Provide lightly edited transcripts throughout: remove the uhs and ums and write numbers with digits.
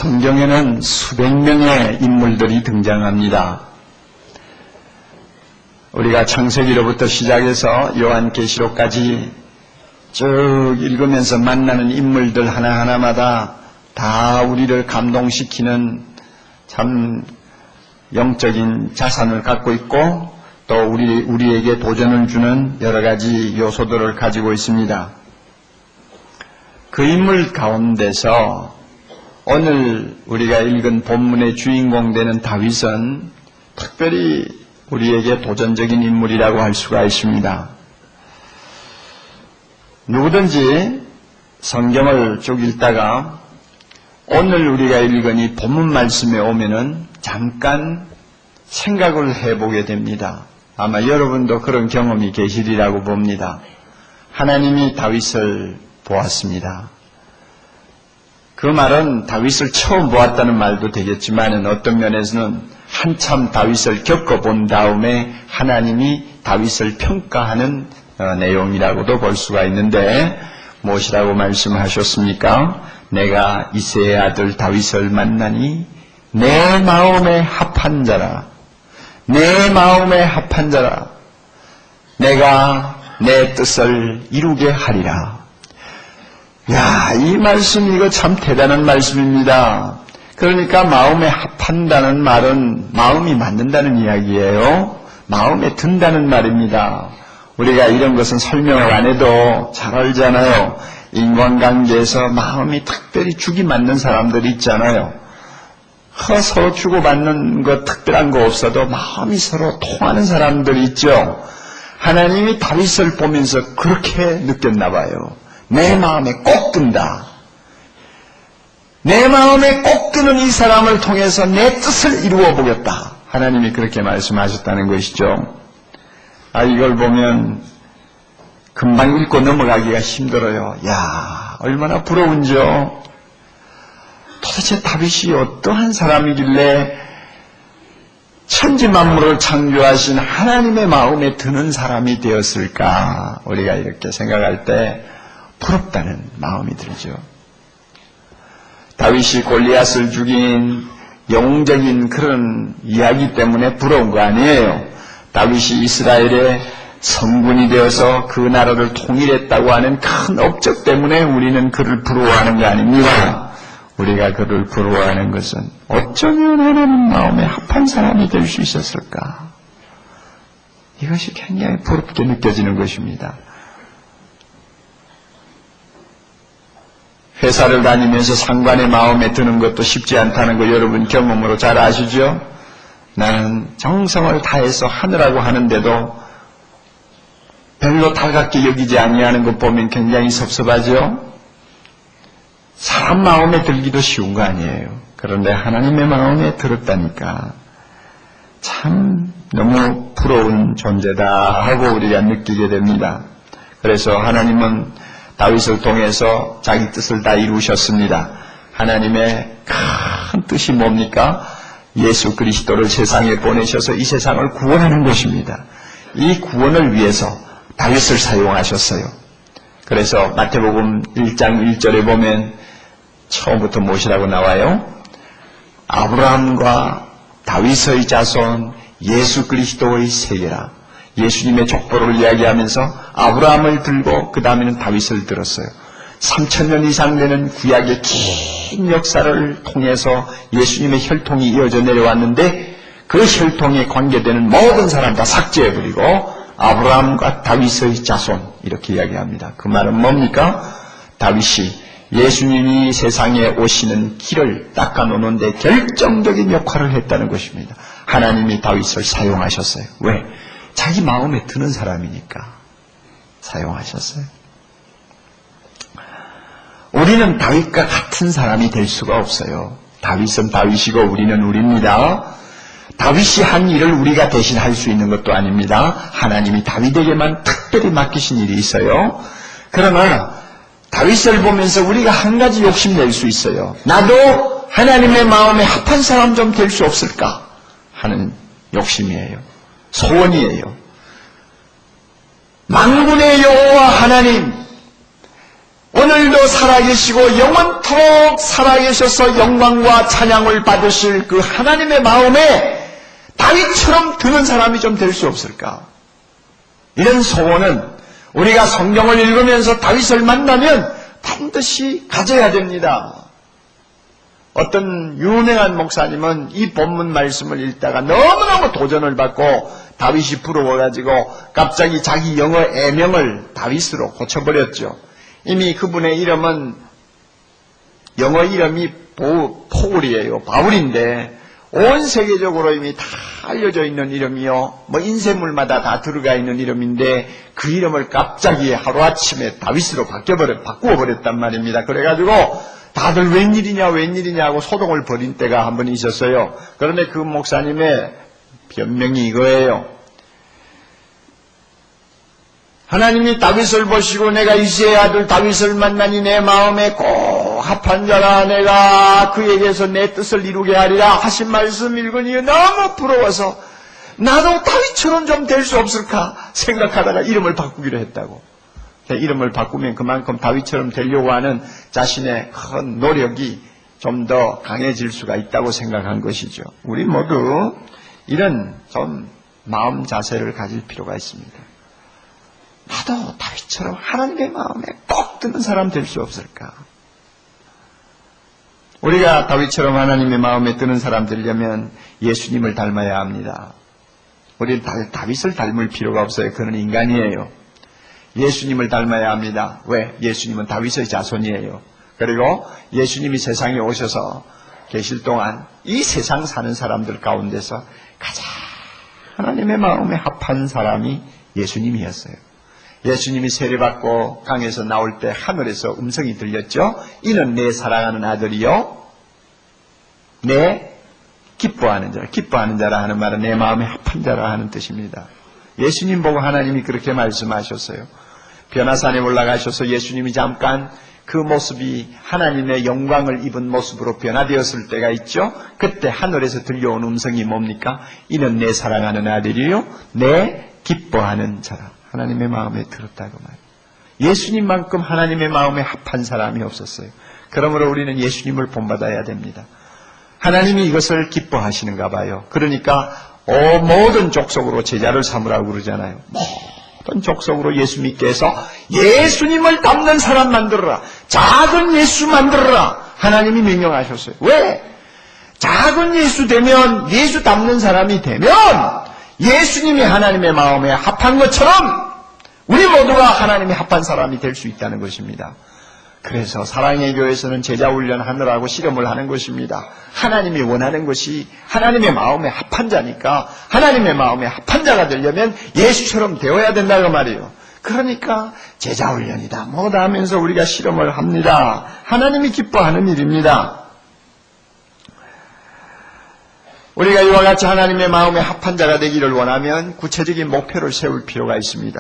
성경에는 수백 명의 인물들이 등장합니다. 우리가 창세기로부터 시작해서 요한계시록까지 쭉 읽으면서 만나는 인물들 하나하나마다 다 우리를 감동시키는 참 영적인 자산을 갖고 있고 또 우리에게 도전을 주는 여러 가지 요소들을 가지고 있습니다. 그 인물 가운데서 오늘 우리가 읽은 본문의 주인공 되는 다윗은 특별히 우리에게 도전적인 인물이라고 할 수가 있습니다. 누구든지 성경을 쭉 읽다가 오늘 우리가 읽은 이 본문 말씀에 오면은 잠깐 생각을 해보게 됩니다. 아마 여러분도 그런 경험이 계시리라고 봅니다. 하나님이 다윗을 보았습니다. 그 말은 다윗을 처음 보았다는 말도 되겠지만 어떤 면에서는 한참 다윗을 겪어본 다음에 하나님이 다윗을 평가하는 내용이라고도 볼 수가 있는데 무엇이라고 말씀하셨습니까? 내가 이새의 아들 다윗을 만나니 내 마음에 합한 자라. 내 마음에 합한 자라. 내가 내 뜻을 이루게 하리라. 야, 이 말씀 이거 참 대단한 말씀입니다. 그러니까 마음에 합한다는 말은 마음이 맞는다는 이야기예요. 마음에 든다는 말입니다. 우리가 이런 것은 설명을 안 해도 잘 알잖아요. 인간관계에서 마음이 특별히 죽이 맞는 사람들이 있잖아요. 서로 주고받는 것 특별한 거 없어도 마음이 서로 통하는 사람들이 있죠. 하나님이 다윗을 보면서 그렇게 느꼈나 봐요. 내 마음에 꼭 든다. 내 마음에 꼭 드는 이 사람을 통해서 내 뜻을 이루어 보겠다. 하나님이 그렇게 말씀하셨다는 것이죠. 이걸 보면 금방 읽고 넘어가기가 힘들어요. 야, 얼마나 부러운지요. 도대체 다윗이 어떠한 사람이길래 천지만물을 창조하신 하나님의 마음에 드는 사람이 되었을까? 우리가 이렇게 생각할 때 부럽다는 마음이 들죠. 다윗이 골리앗을 죽인 영웅적인 그런 이야기 때문에 부러운 거 아니에요. 다윗이 이스라엘의 성군이 되어서 그 나라를 통일했다고 하는 큰 업적 때문에 우리는 그를 부러워하는 거 아닙니다. 우리가 그를 부러워하는 것은 어쩌면 하나님 마음에 합한 사람이 될 수 있었을까? 이것이 굉장히 부럽게 느껴지는 것입니다. 회사를 다니면서 상관의 마음에 드는 것도 쉽지 않다는 거 여러분 경험으로 잘 아시죠? 나는 정성을 다해서 하느라고 하는데도 별로 달갑게 여기지 아니하는 것 보면 굉장히 섭섭하죠? 사람 마음에 들기도 쉬운 거 아니에요. 그런데 하나님의 마음에 들었다니까 참 너무 부러운 존재다 하고 우리가 느끼게 됩니다. 그래서 하나님은 다윗을 통해서 자기 뜻을 다 이루셨습니다. 하나님의 큰 뜻이 뭡니까? 예수 그리스도를 세상에 보내셔서 이 세상을 구원하는 것입니다. 이 구원을 위해서 다윗을 사용하셨어요. 그래서 마태복음 1장 1절에 보면 처음부터 무엇이라고 나와요? 아브라함과 다윗의 자손 예수 그리스도의 세계라. 예수님의 족보를 이야기하면서 아브라함을 들고 그 다음에는 다윗을 들었어요. 3000년 이상 되는 구약의 긴 역사를 통해서 예수님의 혈통이 이어져 내려왔는데 그 혈통에 관계되는 모든 사람 다 삭제해버리고 아브라함과 다윗의 자손 이렇게 이야기합니다. 그 말은 뭡니까? 다윗이 예수님이 세상에 오시는 길을 닦아놓는데 결정적인 역할을 했다는 것입니다. 하나님이 다윗을 사용하셨어요. 왜? 자기 마음에 드는 사람이니까 사용하셨어요. 우리는 다윗과 같은 사람이 될 수가 없어요. 다윗은 다윗이고 우리는 우리입니다. 다윗이 한 일을 우리가 대신 할 수 있는 것도 아닙니다. 하나님이 다윗에게만 특별히 맡기신 일이 있어요. 그러나 다윗을 보면서 우리가 한 가지 욕심낼 수 있어요. 나도 하나님의 마음에 합한 사람 좀 될 수 없을까 하는 욕심이에요. 소원이에요. 만군의 여호와 하나님, 오늘도 살아계시고 영원토록 살아계셔서 영광과 찬양을 받으실 그 하나님의 마음에 다윗처럼 드는 사람이 좀 될 수 없을까? 이런 소원은 우리가 성경을 읽으면서 다윗을 만나면 반드시 가져야 됩니다. 어떤 유명한 목사님은 이 본문 말씀을 읽다가 너무너무 도전을 받고 다윗이 부러워가지고 갑자기 자기 영어 애명을 다윗으로 고쳐버렸죠. 이미 그분의 이름은 영어 이름이 포울이에요. 바울인데 온 세계적으로 이미 다 알려져 있는 이름이요. 뭐 인쇄물마다 다 들어가 있는 이름인데 그 이름을 갑자기 하루아침에 다윗으로 바꾸어버렸단 말입니다. 그래가지고 다들 웬일이냐 하고 소동을 벌인 때가 한 번 있었어요. 그런데 그 목사님의 변명이 이거예요. 하나님이 다윗을 보시고 내가 이새의 아들 다윗을 만나니 내 마음에 꼭 합한 자라 내가 그에게서 내 뜻을 이루게 하리라 하신 말씀 읽으니 너무 부러워서 나도 다윗처럼 좀 될 수 없을까 생각하다가 이름을 바꾸기로 했다고. 이름을 바꾸면 그만큼 다윗처럼 되려고 하는 자신의 큰 노력이 좀 더 강해질 수가 있다고 생각한 것이죠. 우리 모두 이런 좀 마음 자세를 가질 필요가 있습니다. 나도 다윗처럼 하나님의 마음에 꼭 드는 사람 될 수 없을까? 우리가 다윗처럼 하나님의 마음에 드는 사람 되려면 예수님을 닮아야 합니다. 우리는 다윗을 닮을 필요가 없어요. 그는 인간이에요. 예수님을 닮아야 합니다. 왜? 예수님은 다윗의 자손이에요. 그리고 예수님이 세상에 오셔서 계실 동안 이 세상 사는 사람들 가운데서 가장 하나님의 마음에 합한 사람이 예수님이었어요. 예수님이 세례받고 강에서 나올 때 하늘에서 음성이 들렸죠. 이는 내 사랑하는 아들이요 내 기뻐하는 자라. 기뻐하는 자라 하는 말은 내 마음에 합한 자라 하는 뜻입니다. 예수님 보고 하나님이 그렇게 말씀하셨어요. 변화산에 올라가셔서 예수님이 잠깐 그 모습이 하나님의 영광을 입은 모습으로 변화되었을 때가 있죠. 그때 하늘에서 들려온 음성이 뭡니까? 이는 내 사랑하는 아들이요 내 기뻐하는 자라. 하나님의 마음에 들었다고 말이에요. 예수님만큼 하나님의 마음에 합한 사람이 없었어요. 그러므로 우리는 예수님을 본받아야 됩니다. 하나님이 이것을 기뻐하시는가 봐요. 그러니까 모든 족속으로 제자를 삼으라고 그러잖아요. 모든 족속으로 예수 믿게 해서 예수님을 닮는 사람 만들어라. 작은 예수 만들어라. 하나님이 명령하셨어요. 왜? 작은 예수 되면 예수 닮는 사람이 되면 예수님이 하나님의 마음에 합한 것처럼 우리 모두가 하나님이 합한 사람이 될 수 있다는 것입니다. 그래서 사랑의 교회에서는 제자 훈련하느라고 실험을 하는 것입니다. 하나님이 원하는 것이 하나님의 마음에 합한 자니까 하나님의 마음에 합한 자가 되려면 예수처럼 되어야 된다고 말이에요. 그러니까 제자 훈련이다 뭐다 하면서 우리가 실험을 합니다. 하나님이 기뻐하는 일입니다. 우리가 이와 같이 하나님의 마음에 합한 자가 되기를 원하면 구체적인 목표를 세울 필요가 있습니다.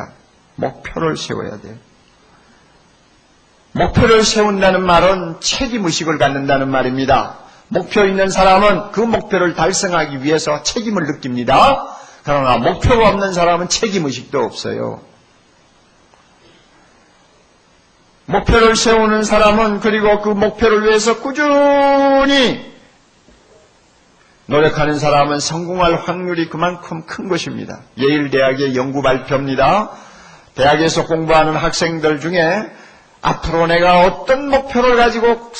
목표를 세워야 돼요. 목표를 세운다는 말은 책임의식을 갖는다는 말입니다. 목표 있는 사람은 그 목표를 달성하기 위해서 책임을 느낍니다. 그러나 목표가 없는 사람은 책임의식도 없어요. 목표를 세우는 사람은 그리고 그 목표를 위해서 꾸준히 노력하는 사람은 성공할 확률이 그만큼 큰 것입니다. 예일대학의 연구 발표입니다. 대학에서 공부하는 학생들 중에 앞으로 내가 어떤 목표를 가지고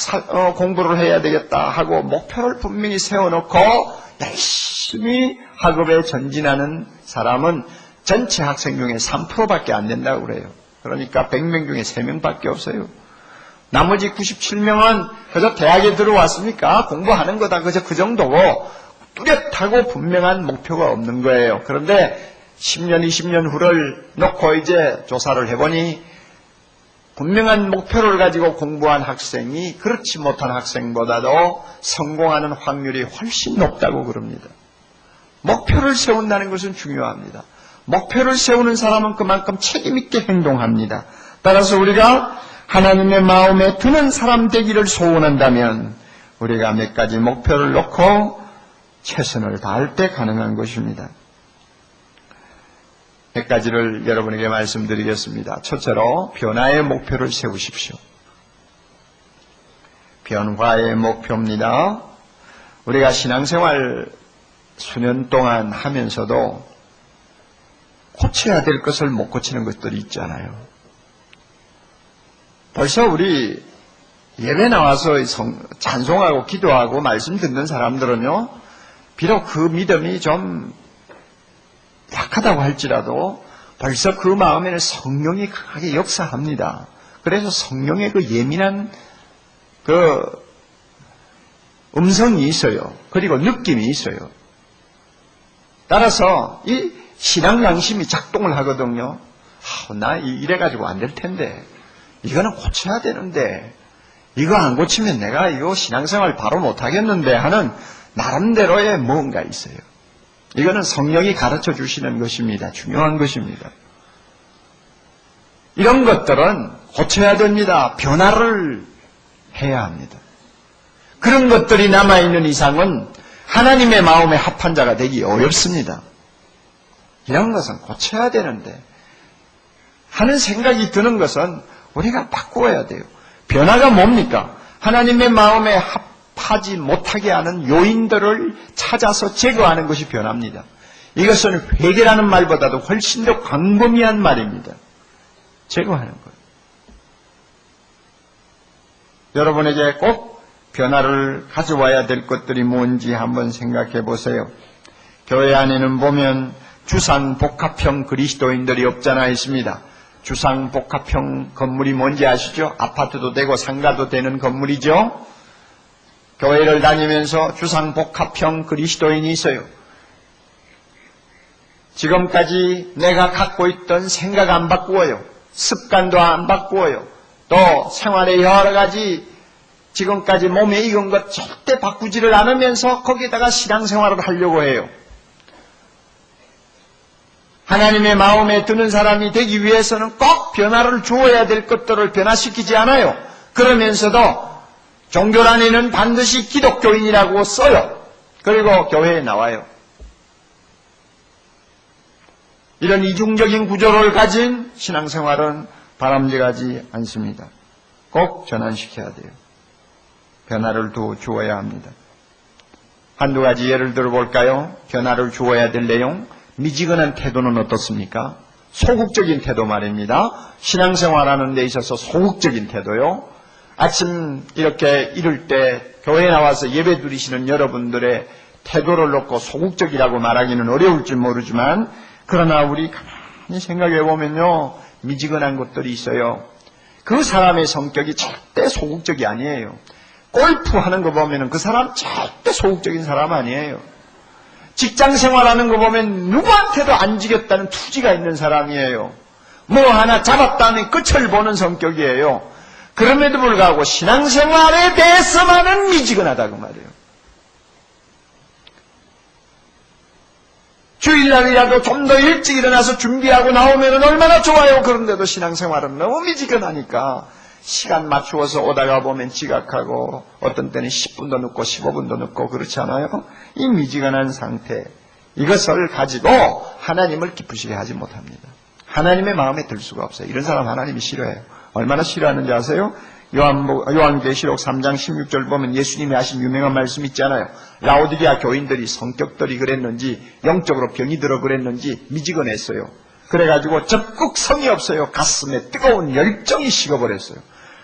공부를 해야 되겠다 하고 목표를 분명히 세워놓고 열심히 학업에 전진하는 사람은 전체 학생 중에 3%밖에 안 된다고 그래요. 그러니까 100명 중에 3명밖에 없어요. 나머지 97명은 그저 대학에 들어왔으니까 공부하는 거다. 그저 그 정도고 뚜렷하고 분명한 목표가 없는 거예요. 그런데 10년, 20년 후를 놓고 이제 조사를 해보니 분명한 목표를 가지고 공부한 학생이 그렇지 못한 학생보다도 성공하는 확률이 훨씬 높다고 그럽니다. 목표를 세운다는 것은 중요합니다. 목표를 세우는 사람은 그만큼 책임있게 행동합니다. 따라서 우리가 하나님의 마음에 드는 사람 되기를 소원한다면 우리가 몇 가지 목표를 놓고 최선을 다할 때 가능한 것입니다. 몇 가지를 여러분에게 말씀드리겠습니다. 첫째로 변화의 목표를 세우십시오. 변화의 목표입니다. 우리가 신앙생활 수년 동안 하면서도 고쳐야 될 것을 못 고치는 것들이 있잖아요. 벌써 우리 예배 나와서 찬송하고 기도하고 말씀 듣는 사람들은요, 비록 그 믿음이 좀 약하다고 할지라도 벌써 그 마음에는 성령이 강하게 역사합니다. 그래서 성령의 그 예민한 그 음성이 있어요. 그리고 느낌이 있어요. 따라서 이 신앙 양심이 작동을 하거든요. 나 이래가지고 안 될 텐데, 이거는 고쳐야 되는데, 이거 안 고치면 내가 이거 신앙생활 바로 못하겠는데 하는 나름대로의 뭔가 있어요. 이거는 성령이 가르쳐 주시는 것입니다. 중요한 것입니다. 이런 것들은 고쳐야 됩니다. 변화를 해야 합니다. 그런 것들이 남아있는 이상은 하나님의 마음에 합한 자가 되기 어렵습니다. 이런 것은 고쳐야 되는데 하는 생각이 드는 것은 우리가 바꾸어야 돼요. 변화가 뭡니까? 하나님의 마음에 합하지 못하게 하는 요인들을 찾아서 제거하는 것이 변화입니다. 이것은 회개라는 말보다도 훨씬 더 광범위한 말입니다. 제거하는 거예요. 여러분에게 꼭 변화를 가져와야 될 것들이 뭔지 한번 생각해 보세요. 교회 안에는 보면 주상복합형 그리스도인들이 없잖아 있습니다. 주상복합형 건물이 뭔지 아시죠? 아파트도 되고 상가도 되는 건물이죠. 교회를 다니면서 주상복합형 그리스도인이 있어요. 지금까지 내가 갖고 있던 생각 안 바꾸어요. 습관도 안 바꾸어요. 또 생활의 여러 가지 지금까지 몸에 익은 것 절대 바꾸지를 않으면서 거기에다가 신앙생활을 하려고 해요. 하나님의 마음에 드는 사람이 되기 위해서는 꼭 변화를 주어야 될 것들을 변화시키지 않아요. 그러면서도 종교란에는 반드시 기독교인이라고 써요. 그리고 교회에 나와요. 이런 이중적인 구조를 가진 신앙생활은 바람직하지 않습니다. 꼭 전환시켜야 돼요. 변화를 주어야 합니다. 한두 가지 예를 들어볼까요? 변화를 주어야 될 내용. 미지근한 태도는 어떻습니까? 소극적인 태도 말입니다. 신앙생활하는 데 있어서 소극적인 태도요. 아침 이렇게 이럴 때 교회에 나와서 예배 드리시는 여러분들의 태도를 놓고 소극적이라고 말하기는 어려울지 모르지만 그러나 우리 가만히 생각해 보면요. 미지근한 것들이 있어요. 그 사람의 성격이 절대 소극적이 아니에요. 골프 하는 거 보면 그 사람 절대 소극적인 사람 아니에요. 직장 생활하는 거 보면 누구한테도 안 지겠다는 투지가 있는 사람이에요. 뭐 하나 잡았다는 끝을 보는 성격이에요. 그럼에도 불구하고 신앙생활에 대해서만은 미지근하다 그 말이에요. 주일날이라도 좀 더 일찍 일어나서 준비하고 나오면 얼마나 좋아요. 그런데도 신앙생활은 너무 미지근하니까 시간 맞추어서 오다가 보면 지각하고 어떤 때는 10분도 늦고 15분도 늦고 그렇지 않아요? 이 미지근한 상태 이것을 가지고 하나님을 기쁘시게 하지 못합니다. 하나님의 마음에 들 수가 없어요. 이런 사람 하나님이 싫어해요. 얼마나 싫어하는지 아세요? 요한계시록 3장 16절 보면 예수님이 하신 유명한 말씀 있잖아요. 라오디게아 교인들이 성격들이 그랬는지 영적으로 병이 들어 그랬는지 미지근했어요. 그래가지고 적극 성이 없어요. 가슴에 뜨거운 열정이 식어버렸어요.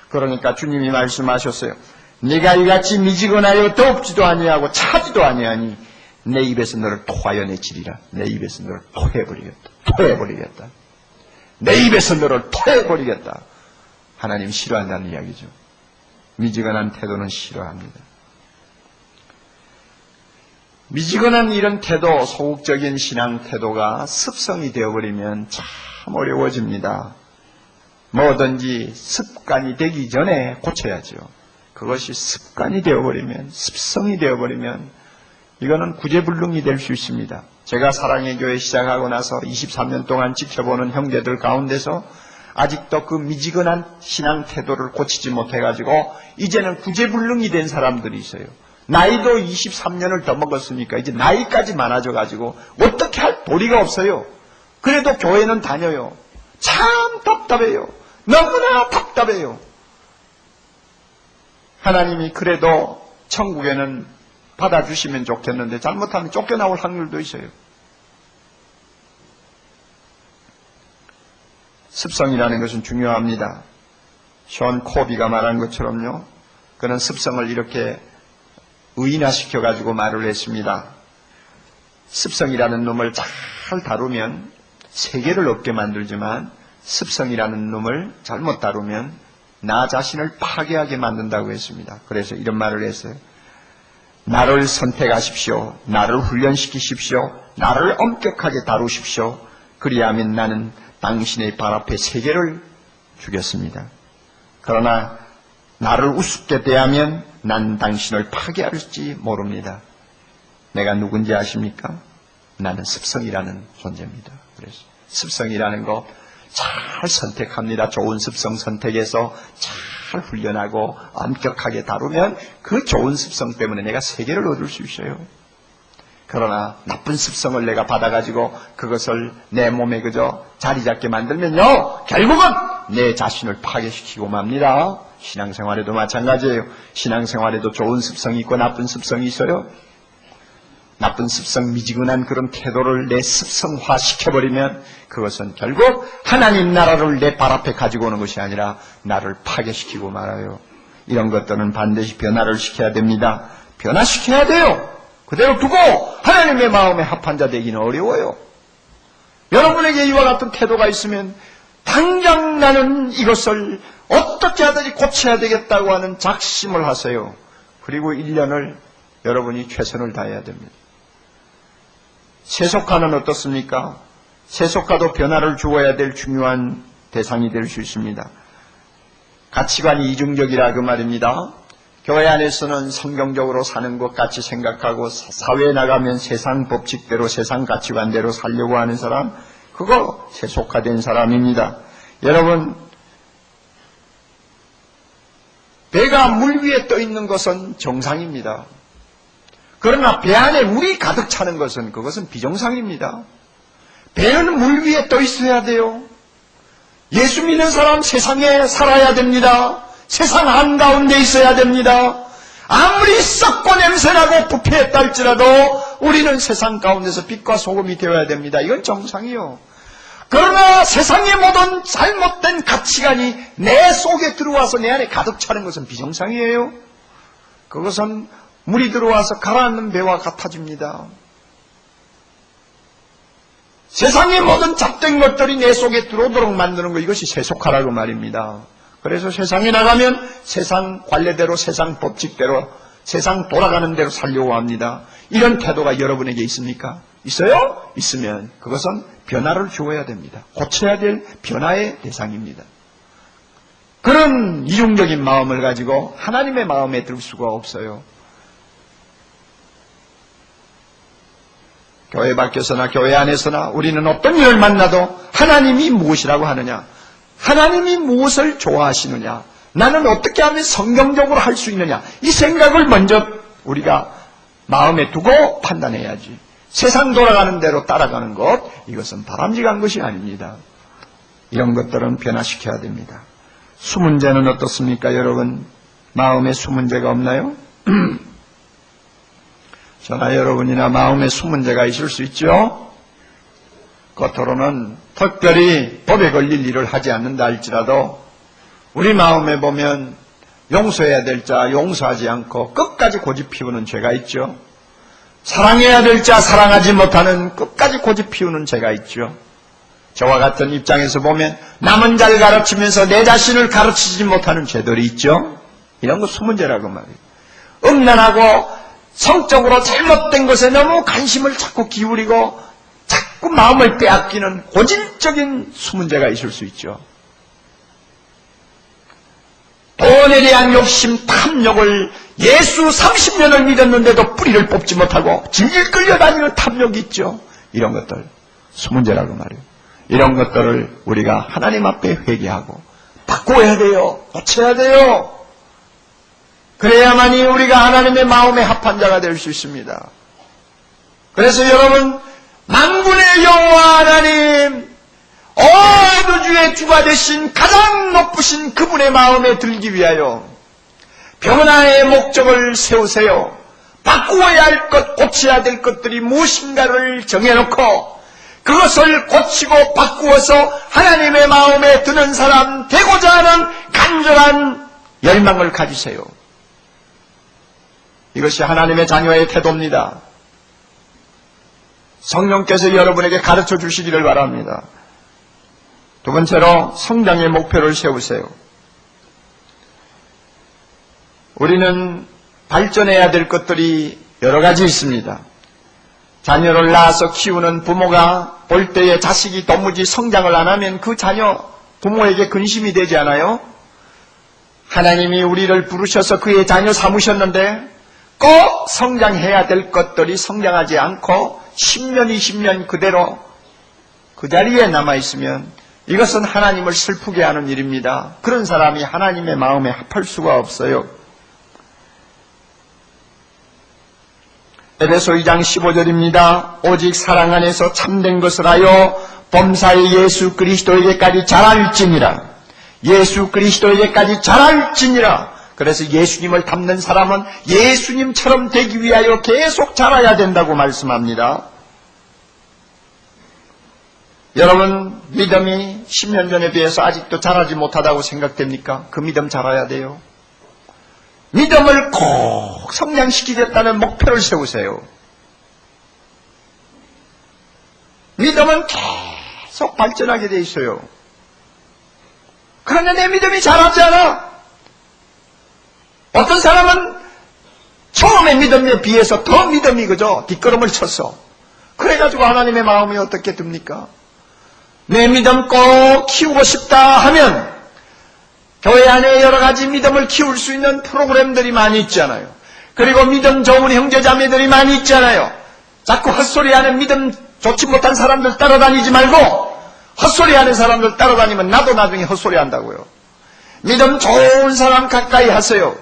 그러니까 주님이 말씀하셨어요. 네가 이같이 미지근하여 덥지도 아니하고 차지도 아니하니 내 입에서 너를 토하여 내치리라. 내 입에서 너를 토해버리겠다. 내 입에서 너를 토해버리겠다. 하나님 싫어한다는 이야기죠. 미지근한 태도는 싫어합니다. 미지근한 이런 태도, 소극적인 신앙 태도가 습성이 되어버리면 참 어려워집니다. 뭐든지 습관이 되기 전에 고쳐야죠. 그것이 습관이 되어버리면, 습성이 되어버리면 이거는 구제불능이 될 수 있습니다. 제가 사랑의 교회 시작하고 나서 23년 동안 지켜보는 형제들 가운데서 아직도 그 미지근한 신앙 태도를 고치지 못해가지고 이제는 구제불능이 된 사람들이 있어요. 나이도 23년을 더 먹었으니까 이제 나이까지 많아져가지고 어떻게 할 도리가 없어요. 그래도 교회는 다녀요. 참 답답해요. 너무나 답답해요. 하나님이 그래도 천국에는 받아주시면 좋겠는데 잘못하면 쫓겨나올 확률도 있어요. 습성이라는 것은 중요합니다. 션 코비가 말한 것처럼요. 그는 습성을 이렇게 의인화시켜가지고 말을 했습니다. 습성이라는 놈을 잘 다루면 세계를 얻게 만들지만 습성이라는 놈을 잘못 다루면 나 자신을 파괴하게 만든다고 했습니다. 그래서 이런 말을 했어요. 나를 선택하십시오. 나를 훈련시키십시오. 나를 엄격하게 다루십시오. 그리하면 나는 당신의 발 앞에 세계를 주겠습니다. 그러나 나를 우습게 대하면 난 당신을 파괴할지 모릅니다. 내가 누군지 아십니까? 나는 습성이라는 존재입니다. 그래서 습성이라는 거 잘 선택합니다. 좋은 습성 선택해서 잘 훈련하고 엄격하게 다루면 그 좋은 습성 때문에 내가 세계를 얻을 수 있어요. 그러나 나쁜 습성을 내가 받아가지고 그것을 내 몸에 그저 자리 잡게 만들면요, 결국은 내 자신을 파괴시키고 맙니다. 신앙생활에도 마찬가지예요. 신앙생활에도 좋은 습성이 있고 나쁜 습성이 있어요. 나쁜 습성, 미지근한 그런 태도를 내 습성화 시켜버리면 그것은 결국 하나님 나라를 내 발 앞에 가지고 오는 것이 아니라 나를 파괴시키고 말아요. 이런 것들은 반드시 변화를 시켜야 됩니다. 변화시켜야 돼요. 그대로 두고 하나님의 마음에 합한 자 되기는 어려워요. 여러분에게 이와 같은 태도가 있으면 당장 나는 이것을 어떻게 하든지 고쳐야 되겠다고 하는 작심을 하세요. 그리고 1년을 여러분이 최선을 다해야 됩니다. 세속화는 어떻습니까? 세속화도 변화를 주어야 될 중요한 대상이 될 수 있습니다. 가치관이 이중적이라 그 말입니다. 교회 안에서는 성경적으로 사는 것 같이 생각하고 사회에 나가면 세상 법칙대로 세상 가치관대로 살려고 하는 사람, 그거 세속화된 사람입니다. 여러분, 배가 물 위에 떠 있는 것은 정상입니다. 그러나 배 안에 물이 가득 차는 것은 그것은 비정상입니다. 배는 물 위에 떠 있어야 돼요. 예수 믿는 사람 세상에 살아야 됩니다. 세상 한가운데 있어야 됩니다. 아무리 썩고 냄새나고 부패했다 할지라도 우리는 세상 가운데서 빛과 소금이 되어야 됩니다. 이건 정상이요. 그러나 세상의 모든 잘못된 가치관이 내 속에 들어와서 내 안에 가득 차는 것은 비정상이에요. 그것은 물이 들어와서 가라앉는 배와 같아집니다. 세상의 모든 잡된 것들이 내 속에 들어오도록 만드는 것, 이것이 세속화라고 말입니다. 그래서 세상에 나가면 세상 관례대로, 세상 법칙대로, 세상 돌아가는 대로 살려고 합니다. 이런 태도가 여러분에게 있습니까? 있어요? 있으면 그것은 변화를 주어야 됩니다. 고쳐야 될 변화의 대상입니다. 그런 이중적인 마음을 가지고 하나님의 마음에 들 수가 없어요. 교회 밖에서나 교회 안에서나 우리는 어떤 일을 만나도 하나님이 무엇이라고 하느냐, 하나님이 무엇을 좋아하시느냐, 나는 어떻게 하면 성경적으로 할 수 있느냐, 이 생각을 먼저 우리가 마음에 두고 판단해야지. 세상 돌아가는 대로 따라가는 것, 이것은 바람직한 것이 아닙니다. 이런 것들은 변화시켜야 됩니다. 수문제는 어떻습니까, 여러분? 마음에 수문제가 없나요? 저나 여러분이나 마음에 수문제가 있을 수 있죠? 겉으로는 특별히 법에 걸릴 일을 하지 않는다 할지라도 우리 마음에 보면 용서해야 될 자 용서하지 않고 끝까지 고집 피우는 죄가 있죠. 사랑해야 될 자 사랑하지 못하는 끝까지 고집 피우는 죄가 있죠. 저와 같은 입장에서 보면 남은 자를 가르치면서 내 자신을 가르치지 못하는 죄들이 있죠. 이런 거 수문제라고 말이에요. 음란하고 성적으로 잘못된 것에 너무 관심을 자꾸 기울이고 자꾸 마음을 빼앗기는 고질적인 수문제가 있을 수 있죠. 돈에 대한 욕심, 탐욕을 예수 30년을 믿었는데도 뿌리를 뽑지 못하고 질질 끌려다니는 탐욕이 있죠. 이런 것들 수문제라고 말이에요. 이런 것들을 우리가 하나님 앞에 회개하고 바꿔야 돼요. 고쳐야 돼요. 그래야만이 우리가 하나님의 마음에 합한 자가 될 수 있습니다. 그래서 여러분, 만군의 여호와 하나님, 온 우주의 주가 되신 가장 높으신 그분의 마음에 들기 위하여 변화의 목적을 세우세요. 바꾸어야 할 것, 고쳐야 될 것들이 무엇인가를 정해놓고 그것을 고치고 바꾸어서 하나님의 마음에 드는 사람 되고자 하는 간절한 열망을 가지세요. 이것이 하나님의 자녀의 태도입니다. 성령께서 여러분에게 가르쳐 주시기를 바랍니다. 두 번째로 성장의 목표를 세우세요. 우리는 발전해야 될 것들이 여러 가지 있습니다. 자녀를 낳아서 키우는 부모가 볼 때에 자식이 도무지 성장을 안 하면 그 자녀 부모에게 근심이 되지 않아요? 하나님이 우리를 부르셔서 그의 자녀 삼으셨는데 꼭 성장해야 될 것들이 성장하지 않고 10년, 20년 그대로 그 자리에 남아있으면 이것은 하나님을 슬프게 하는 일입니다. 그런 사람이 하나님의 마음에 합할 수가 없어요. 에베소 2장 15절입니다. 오직 사랑 안에서 참된 것을 하여 범사의 예수 그리스도에게까지 자랄지니라. 예수 그리스도에게까지 자랄지니라. 그래서 예수님을 닮는 사람은 예수님처럼 되기 위하여 계속 자라야 된다고 말씀합니다. 여러분, 믿음이 10년 전에 비해서 아직도 자라지 못하다고 생각됩니까? 그 믿음 자라야 돼요. 믿음을 꼭 성장시키겠다는 목표를 세우세요. 믿음은 계속 발전하게 돼 있어요. 그런데 내 믿음이 자라지 않아. 어떤 사람은 처음에 믿음에 비해서 더 믿음이 그저 뒷걸음을 쳤어. 그래가지고 하나님의 마음이 어떻게 듭니까? 내 믿음 꼭 키우고 싶다 하면 교회 안에 여러 가지 믿음을 키울 수 있는 프로그램들이 많이 있잖아요. 그리고 믿음 좋은 형제자매들이 많이 있잖아요. 자꾸 헛소리하는 믿음 좋지 못한 사람들 따라다니지 말고 헛소리하는 사람들 따라다니면 나도 나중에 헛소리한다고요. 믿음 좋은 사람 가까이 하세요.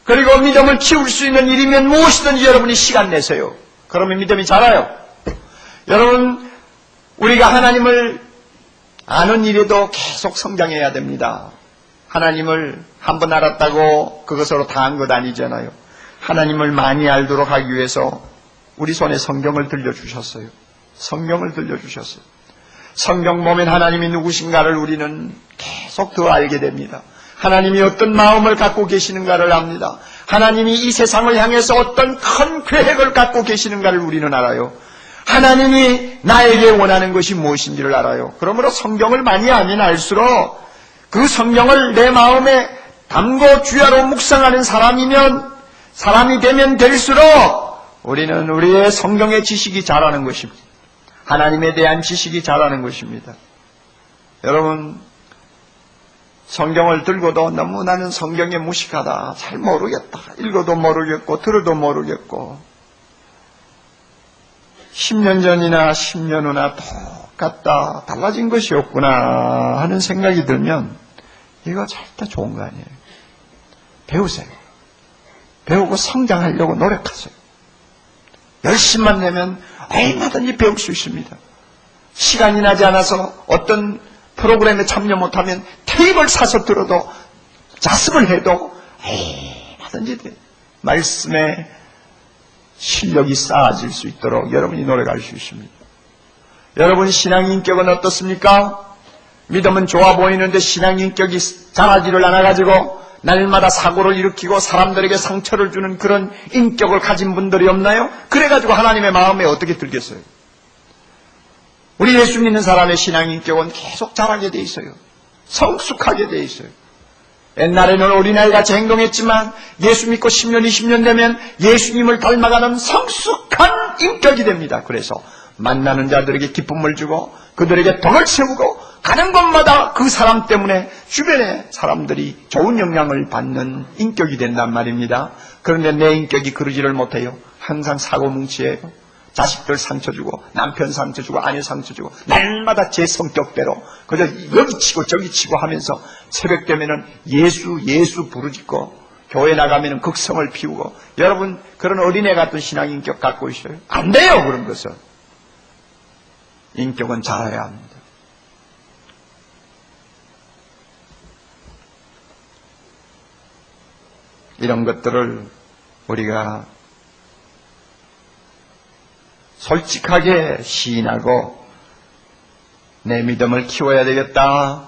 그리고 믿음을 키울 수 있는 일이면 무엇이든지 여러분이 시간 내세요. 그러면 믿음이 자라요. 여러분, 우리가 하나님을 아는 일에도 계속 성장해야 됩니다. 하나님을 한 번 알았다고 그것으로 다 한 것 아니잖아요. 하나님을 많이 알도록 하기 위해서 우리 손에 성경을 들려주셨어요. 성경을 들려주셨어요. 성경 보면 하나님이 누구신가를 우리는 계속 더 알게 됩니다. 하나님이 어떤 마음을 갖고 계시는가를 압니다. 하나님이 이 세상을 향해서 어떤 큰 계획을 갖고 계시는가를 우리는 알아요. 하나님이 나에게 원하는 것이 무엇인지를 알아요. 그러므로 성경을 많이 알면 알수록 그 성경을 내 마음에 담고 주야로 묵상하는 사람이 되면 될수록 우리는 우리의 성경의 지식이 자라는 것입니다. 하나님에 대한 지식이 자라는 것입니다. 여러분, 성경을 들고도 너무 나는 성경에 무식하다, 잘 모르겠다, 읽어도 모르겠고 들어도 모르겠고 10년 전이나 10년 후나 똑같다, 달라진 것이 없구나 하는 생각이 들면 이거 절대 좋은 거 아니에요. 배우세요. 배우고 성장하려고 노력하세요. 열심만 내면 얼마든지 배울 수 있습니다. 시간이 나지 않아서 어떤 프로그램에 참여 못하면 테이프를 사서 들어도 자습을 해도 얼마든지 말씀에 실력이 쌓아질 수 있도록 여러분이 노력할 수 있습니다. 여러분, 신앙인격은 어떻습니까? 믿음은 좋아 보이는데 신앙인격이 자라지를 않아가지고 날마다 사고를 일으키고 사람들에게 상처를 주는 그런 인격을 가진 분들이 없나요? 그래가지고 하나님의 마음에 어떻게 들겠어요? 우리 예수 믿는 사람의 신앙인격은 계속 자라게 돼 있어요. 성숙하게 돼 있어요. 옛날에는 어린아이같이 행동했지만 예수 믿고 10년, 20년 되면 예수님을 닮아가는 성숙한 인격이 됩니다. 그래서 만나는 자들에게 기쁨을 주고 그들에게 덕을 세우고 가는 곳마다 그 사람 때문에 주변의 사람들이 좋은 영향을 받는 인격이 된단 말입니다. 그런데 내 인격이 그러지를 못해요. 항상 사고뭉치예요. 자식들 상처 주고 남편 상처 주고 아내 상처 주고 날마다 제 성격대로 그저 여기 치고 저기 치고 하면서 새벽 되면은 예수 부르짖고 교회 나가면은 극성을 피우고 여러분 그런 어린애 같은 신앙인격 갖고 있어요? 안 돼요. 그런 것은. 인격은 자라야 합니다. 이런 것들을 우리가 솔직하게 시인하고 내 믿음을 키워야 되겠다.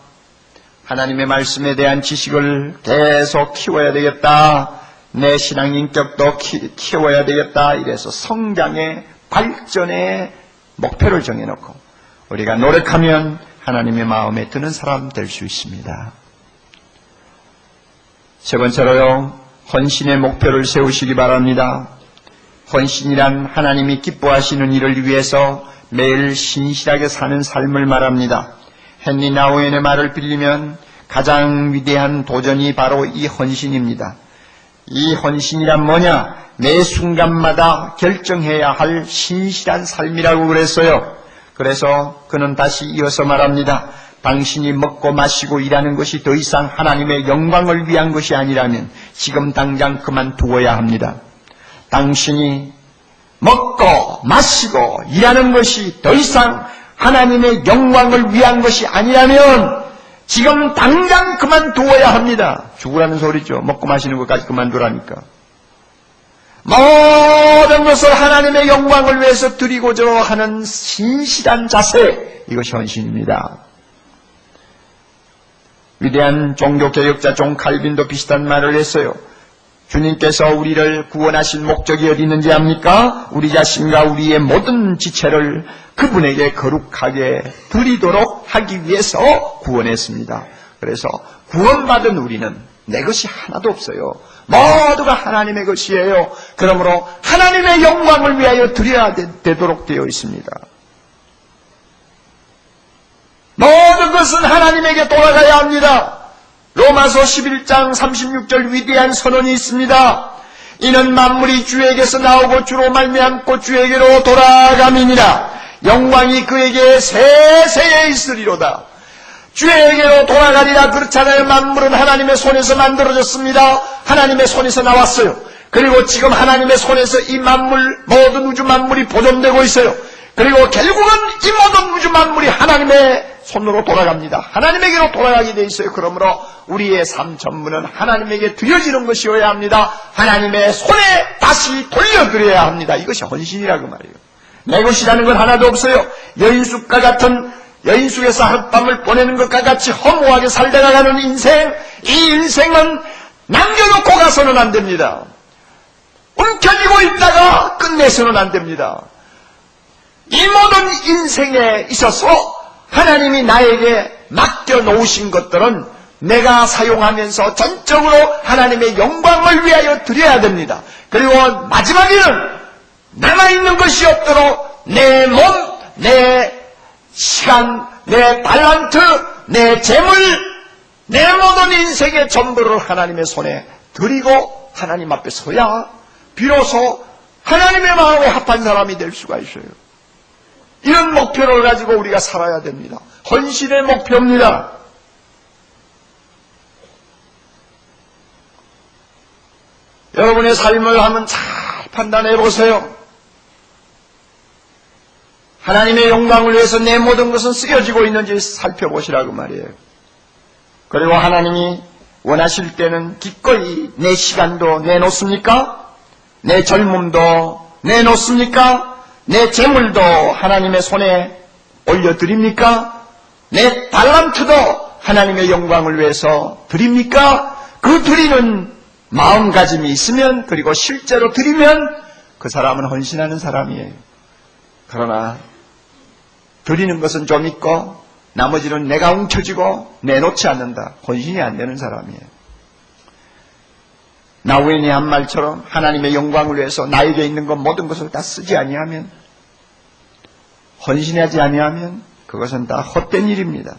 하나님의 말씀에 대한 지식을 계속 키워야 되겠다. 내 신앙 인격도 키워야 되겠다. 이래서 성장의 발전의 목표를 정해놓고 우리가 노력하면 하나님의 마음에 드는 사람 될 수 있습니다. 세 번째로요, 헌신의 목표를 세우시기 바랍니다. 헌신이란 하나님이 기뻐하시는 일을 위해서 매일 신실하게 사는 삶을 말합니다. 헨리 나우엔의 말을 빌리면 가장 위대한 도전이 바로 이 헌신입니다. 이 헌신이란 뭐냐? 매 순간마다 결정해야 할 신실한 삶이라고 그랬어요. 그래서 그는 다시 이어서 말합니다. 당신이 먹고 마시고 일하는 것이 더 이상 하나님의 영광을 위한 것이 아니라면 지금 당장 그만두어야 합니다. 당신이 먹고 마시고 일하는 것이 더 이상 하나님의 영광을 위한 것이 아니라면 지금 당장 그만두어야 합니다. 죽으라는 소리죠. 먹고 마시는 것까지 그만두라니까. 모든 것을 하나님의 영광을 위해서 드리고자 하는 신실한 자세, 이것이 헌신입니다. 위대한 종교개혁자 존 칼빈도 비슷한 말을 했어요. 주님께서 우리를 구원하신 목적이 어디 있는지 압니까? 우리 자신과 우리의 모든 지체를 그분에게 거룩하게 드리도록 하기 위해서 구원했습니다. 그래서 구원받은 우리는 내 것이 하나도 없어요. 모두가 하나님의 것이에요. 그러므로 하나님의 영광을 위하여 드려야 되도록 되어 있습니다. 모든 것은 하나님에게 돌아가야 합니다. 로마서 11장 36절 위대한 선언이 있습니다. 이는 만물이 주에게서 나오고 주로 말미암고 주에게로 돌아감이니라. 영광이 그에게 세세에 있으리로다. 주에게로 돌아가리라. 그렇잖아요. 만물은 하나님의 손에서 만들어졌습니다. 하나님의 손에서 나왔어요. 그리고 지금 하나님의 손에서 이 만물, 모든 우주 만물이 보존되고 있어요. 그리고 결국은 이 모든 우주 만물이 하나님의 손으로 돌아갑니다. 하나님에게로 돌아가게 돼 있어요. 그러므로 우리의 삶 전부는 하나님에게 드려지는 것이어야 합니다. 하나님의 손에 다시 돌려드려야 합니다. 이것이 헌신이라고 말이에요. 내 것이라는 건 하나도 없어요. 여인숙과 같은, 여인숙에서 하룻밤을 보내는 것과 같이 허무하게 살다가 가는 인생, 이 인생은 남겨놓고 가서는 안 됩니다. 움켜쥐고 있다가 끝내서는 안 됩니다. 이 모든 인생에 있어서 하나님이 나에게 맡겨놓으신 것들은 내가 사용하면서 전적으로 하나님의 영광을 위하여 드려야 됩니다. 그리고 마지막에는 남아있는 것이 없도록 내 몸, 내 시간, 내 달란트, 내 재물, 내 모든 인생의 전부를 하나님의 손에 드리고 하나님 앞에 서야 비로소 하나님의 마음에 합한 사람이 될 수가 있어요. 이런 목표를 가지고 우리가 살아야 됩니다. 헌신의 목표입니다. 여러분의 삶을 한번 잘 판단해 보세요. 하나님의 영광을 위해서 내 모든 것은 쓰여지고 있는지 살펴보시라고 말이에요. 그리고 하나님이 원하실 때는 기꺼이 내 시간도 내놓습니까? 내 젊음도 내놓습니까? 내 재물도 하나님의 손에 올려드립니까? 내 달란트도 하나님의 영광을 위해서 드립니까? 그 드리는 마음가짐이 있으면, 그리고 실제로 드리면 그 사람은 헌신하는 사람이에요. 그러나 드리는 것은 좀 있고 나머지는 내가 움켜쥐고 내놓지 않는다. 헌신이 안 되는 사람이에요. 나우엔이 한 말처럼 하나님의 영광을 위해서 나에게 있는 것 모든 것을 다 쓰지 아니하면, 헌신하지 아니하면 그것은 다 헛된 일입니다.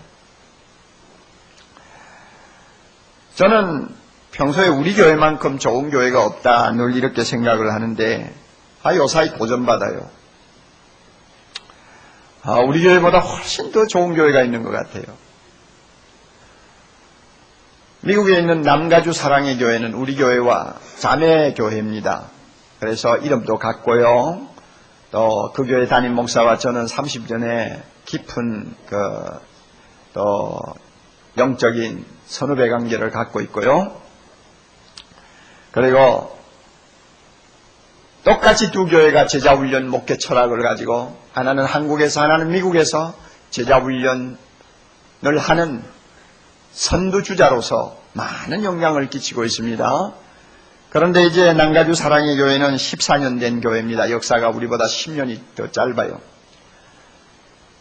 저는 평소에 우리 교회만큼 좋은 교회가 없다 늘 이렇게 생각을 하는데 요사이 도전받아요. 우리 교회보다 훨씬 더 좋은 교회가 있는 것 같아요. 미국에 있는 남가주 사랑의 교회는 우리 교회와 자매 교회입니다. 그래서 이름도 같고요. 또 그 교회 담임 목사와 저는 30년의 깊은 또 영적인 선후배 관계를 갖고 있고요. 그리고 똑같이 두 교회가 제자훈련 목회 철학을 가지고 하나는 한국에서 하나는 미국에서 제자훈련을 하는 선두주자로서 많은 영향을 끼치고 있습니다. 그런데 이제 남가주 사랑의 교회는 14년 된 교회입니다. 역사가 우리보다 10년이 더 짧아요.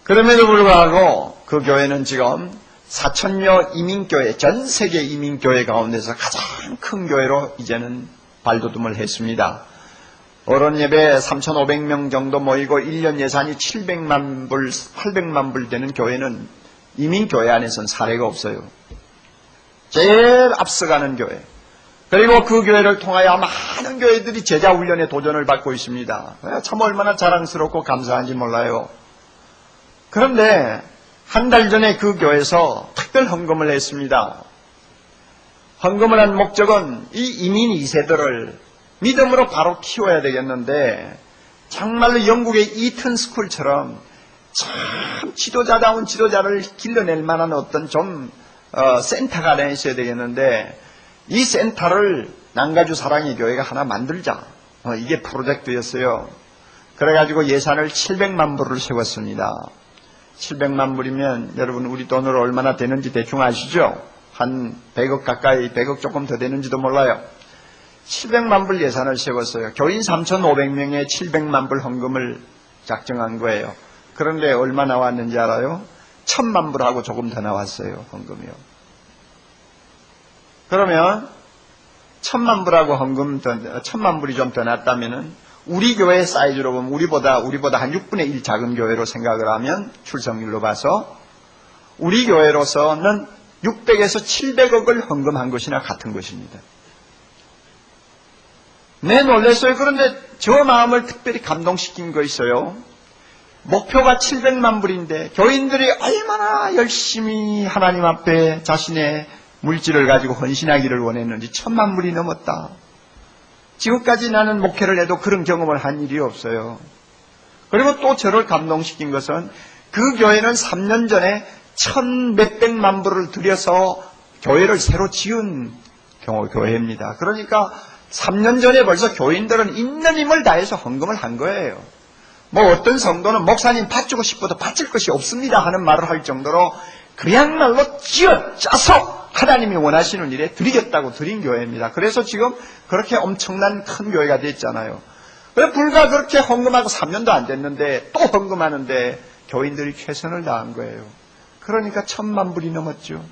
그럼에도 불구하고 그 교회는 지금 4,000여 이민교회, 전 세계 이민교회 가운데서 가장 큰 교회로 이제는 발돋움을 했습니다. 어른 예배 3,500명 정도 모이고 1년 예산이 700만 불, 800만 불 되는 교회는 이민교회 안에서는 사례가 없어요. 제일 앞서가는 교회. 그리고 그 교회를 통하여 많은 교회들이 제자훈련에 도전을 받고 있습니다. 참 얼마나 자랑스럽고 감사한지 몰라요. 그런데 한 달 전에 그 교회에서 특별 헌금을 했습니다. 헌금을 한 목적은 이 이민 2세들을 믿음으로 바로 키워야 되겠는데 정말로 영국의 이튼 스쿨처럼 참 지도자다운 지도자를 길러낼 만한 어떤 센터가 하나 있어야 되겠는데 이 센터를 남가주 사랑의 교회가 하나 만들자. 이게 프로젝트였어요. 그래가지고 예산을 700만 불을 세웠습니다. 700만 불이면 여러분 우리 돈으로 얼마나 되는지 대충 아시죠? 한 100억 가까이, 100억 조금 더 되는지도 몰라요. 700만 불 예산을 세웠어요. 교인 3,500명에 700만 불 헌금을 작정한 거예요. 그런데 얼마 나왔는지 알아요? 1,000만 불하고 조금 더 나왔어요. 헌금이요. 그러면 1,000만 불하고 헌금 1,000만 불이 좀 더 났다면은 우리 교회 사이즈로 보면 우리보다 한 6분의 1 작은 교회로 생각을 하면 출석률로 봐서 우리 교회로서는 600에서 700억을 헌금한 것이나 같은 것입니다. 네, 놀랐어요. 그런데 저 마음을 특별히 감동시킨 거 있어요. 목표가 700만 불인데 교인들이 얼마나 열심히 하나님 앞에 자신의 물질을 가지고 헌신하기를 원했는지 1,000만 불이 넘었다. 지금까지 나는 목회를 해도 그런 경험을 한 일이 없어요. 그리고 또 저를 감동시킨 것은 그 교회는 3년 전에 1,몇백만 불을 들여서 교회를 새로 지은 교회입니다. 그러니까 3년 전에 벌써 교인들은 있는 힘을 다해서 헌금을 한 거예요. 뭐 어떤 성도는 목사님 밭주고 싶어도 바칠 것이 없습니다 하는 말을 할 정도로 그야말로 쥐어짜서 하나님이 원하시는 일에 드리겠다고 드린 교회입니다. 그래서 지금 그렇게 엄청난 큰 교회가 됐잖아요. 왜 불과 그렇게 헌금하고 3년도 안 됐는데 또 헌금하는데 교인들이 최선을 다한 거예요. 그러니까 1,000만 불이 넘었죠.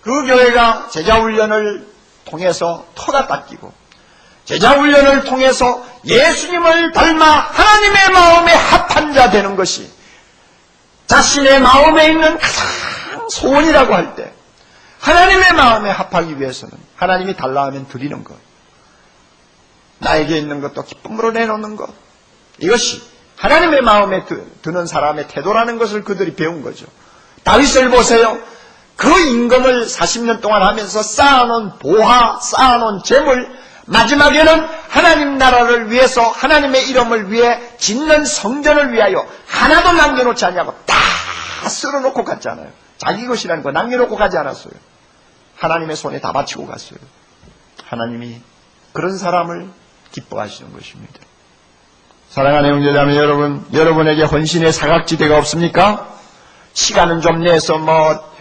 그 교회가 제자훈련을 통해서 터가 닦이고 제자훈련을 통해서 예수님을 닮아 하나님의 마음에 합한 자 되는 것이 자신의 마음에 있는 가장 소원이라고 할 때 하나님의 마음에 합하기 위해서는 하나님이 달라 하면 드리는 것, 나에게 있는 것도 기쁨으로 내놓는 것, 이것이 하나님의 마음에 드는 사람의 태도라는 것을 그들이 배운 거죠. 다윗을 보세요. 그 임금을 40년 동안 하면서 쌓아놓은 보화, 쌓아놓은 재물, 마지막에는 하나님 나라를 위해서 하나님의 이름을 위해 짓는 성전을 위하여 하나도 남겨놓지 않냐고 다 쓸어놓고 갔잖아요. 자기 것이라는 거 남겨놓고 가지 않았어요. 하나님의 손에 다 바치고 갔어요. 하나님이 그런 사람을 기뻐하시는 것입니다. 사랑하는 형제자매 여러분, 여러분에게 헌신의 사각지대가 없습니까? 시간은 좀 내서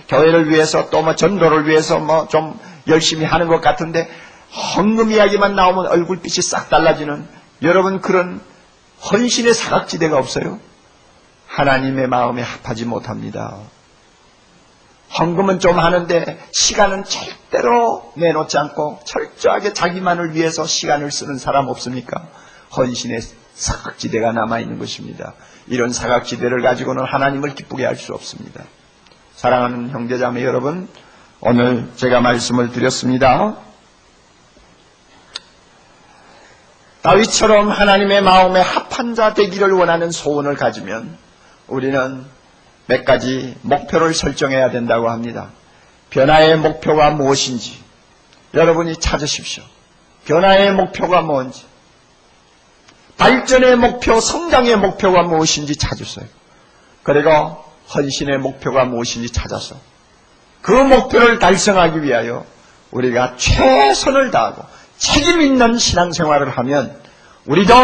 교회를 위해서 또 전도를 위해서 좀 열심히 하는 것 같은데 헌금 이야기만 나오면 얼굴빛이 싹 달라지는 여러분 그런 헌신의 사각지대가 없어요? 하나님의 마음에 합하지 못합니다. 헌금은 좀 하는데 시간은 절대로 내놓지 않고 철저하게 자기만을 위해서 시간을 쓰는 사람 없습니까? 헌신의 사각지대가 남아있는 것입니다. 이런 사각지대를 가지고는 하나님을 기쁘게 할 수 없습니다. 사랑하는 형제자매 여러분, 오늘 제가 말씀을 드렸습니다. 다윗처럼 하나님의 마음에 합한 자 되기를 원하는 소원을 가지면 우리는 몇 가지 목표를 설정해야 된다고 합니다. 변화의 목표가 무엇인지 여러분이 찾으십시오. 변화의 목표가 뭔지, 발전의 목표, 성장의 목표가 무엇인지 찾으세요. 그리고 헌신의 목표가 무엇인지 찾아서 그 목표를 달성하기 위하여 우리가 최선을 다하고 책임 있는 신앙생활을 하면 우리도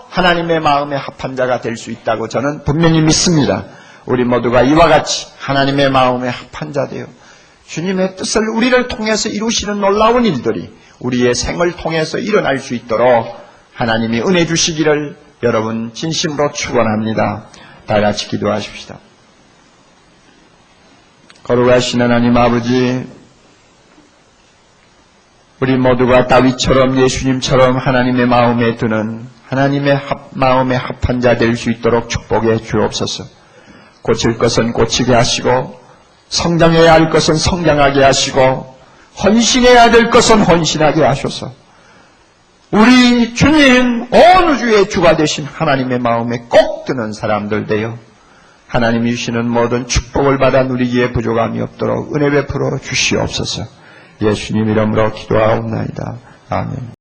하나님의 마음에 합한 자가 될 수 있다고 저는 분명히 믿습니다. 우리 모두가 이와 같이 하나님의 마음에 합한 자 되어 주님의 뜻을 우리를 통해서 이루시는 놀라운 일들이 우리의 생을 통해서 일어날 수 있도록 하나님이 은혜 주시기를 여러분 진심으로 축원합니다. 다 같이 기도하십시다. 거룩하신 하나님 아버지, 우리 모두가 다윗처럼 예수님처럼 하나님의 마음에 드는 하나님의 마음에 합한 자 될 수 있도록 축복해 주옵소서. 고칠 것은 고치게 하시고 성장해야 할 것은 성장하게 하시고 헌신해야 될 것은 헌신하게 하소서. 우리 주님 온 우주의 주가 되신 하나님의 마음에 꼭 드는 사람들 되어 하나님이 주시는 모든 축복을 받아 누리기에 부족함이 없도록 은혜 베풀어 주시옵소서. 예수님 이름으로 기도하옵나이다. 아멘.